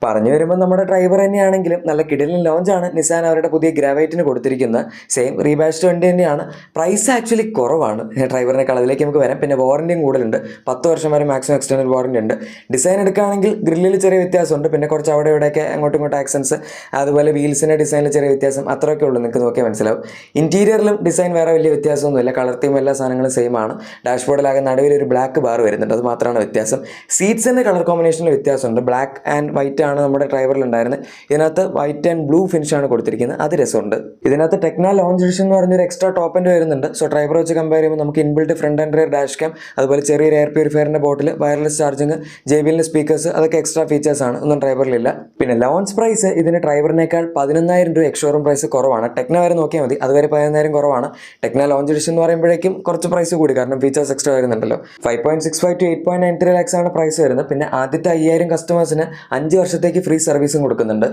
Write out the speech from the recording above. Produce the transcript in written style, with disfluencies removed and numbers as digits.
പറഞ്ഞു വരുമ്പോൾ നമ്മുടെ ഡ്രൈവർ തന്നെയാണെങ്കിലും നല്ല കിടിലൻ ലോഞ്ചാണ് നിസാൻ അവരുടെ പുതിയ ഗ്രാവൈറ്റിന് കൊടുത്തിരിക്കുന്നത്. സെയിം റീബാഷ്ഡ് വണ്ടി തന്നെയാണ്. പ്രൈസ് ആക്ച്വലി കുറവാണ് ഡ്രൈവറിനേക്കാൾ. അതിലേക്ക് നമുക്ക് വരാം. പിന്നെ വാറണ്ടിയും കൂടുതലുണ്ട്. 10 വർഷം വരെ മാക്സിമം എക്സ്റ്റേണൽ വാറണ്ടി ഉണ്ട്. ഡിസൈൻ എടുക്കുകയാണെങ്കിൽ ഗ്രില്ലിൽ ചെറിയ വ്യത്യാസമുണ്ട്. പിന്നെ കുറച്ച് അവിടെ ഇവിടെയൊക്കെ അങ്ങോട്ടും ഇങ്ങോട്ടും ആക്സൻസ്, അതുപോലെ വീൽസിൻ്റെ ഡിസൈനിൽ ചെറിയ വ്യത്യാസം, അത്രയൊക്കെ ഉള്ളൂ. നിങ്ങൾക്ക് നോക്കിയാൽ മനസ്സിലാവും. ഇൻറ്റീരിയറിലും ഡിസൈൻ വേറെ വലിയ വ്യത്യാസമൊന്നുമില്ല. കളർ തീം എല്ലാ സാധനങ്ങളും സെയിം ആണ്. ഡാഷ്ബോർഡിലാകെ നടുവിൽ ഒരു ബ്ലാക്ക് ബാർ വരുന്നുണ്ട്. അത് മാത്രമാണ് വ്യത്യാസം. സീറ്റ്സിൻ്റെ കളർ കോമ്പിനേഷനിൽ വ്യത്യാസമുണ്ട്. ബ്ലാക്ക് ആൻഡ് വൈറ്റ് ആണ് നമ്മുടെ ഡ്രൈവറിൽ ഉണ്ടായിരുന്നത്. ഇതിനകത്ത് വൈറ്റ് ആൻഡ് ബ്ലൂ ഫിനിഷ് ആണ് കൊടുത്തിരിക്കുന്നത്. അത് രസമുണ്ട്. ഇതിനകത്ത് ടെക്ന ലോഞ്ച് എഡിഷൻ എന്ന് പറഞ്ഞൊരു എക്സ്ട്രാ ടോപ്പ് എൻഡ് വരുന്നുണ്ട്. സോ ഡ്രൈവർ വെച്ച് കമ്പയർ ചെയ്യുമ്പോൾ നമുക്ക് inbuilt front and rear dash cam, അതുപോലെ ചെറിയൊരു എയർ പ്യൂരിഫയറിന്റെ bottle, wireless charging, JBL speakers, അതൊക്കെ എക്സ്ട്രാ ഫീച്ചേഴ്സ് ആണ്. ഒന്നും ഡ്രൈവറിലില്ല. പിന്നെ ലോഞ്ച് പ്രൈസ് ഇതിന് ഡ്രൈവറിനേക്കാൾ 11,000 രൂപ എക്സ്ഷോറൂം പ്രൈസ് കുറവാണ്. ടെക്ന വരെ നോക്കിയാൽ മതി, അതുവരെ 11,000 കുറവാണ്. ടെക്ന ലോഞ്ച് എഡിഷൻ എന്ന് പറയുമ്പോഴേക്കും കുറച്ച് പ്രൈസ് കൂടി, കാരണം ഫീച്ചേഴ്സ് എക്സ്ട്രാ വരുന്നുണ്ടല്ലോ. 5.65 to 8.93 lakhs ആണ് പ്രൈസ് വരുന്നത്. പിന്നെ ആദ്യത്തെ 5,000 കസ്റ്റമേഴ്സിന് 5 വർഷത്തേക്ക് ഫ്രീ സർവീസും കൊടുക്കുന്നുണ്ട്.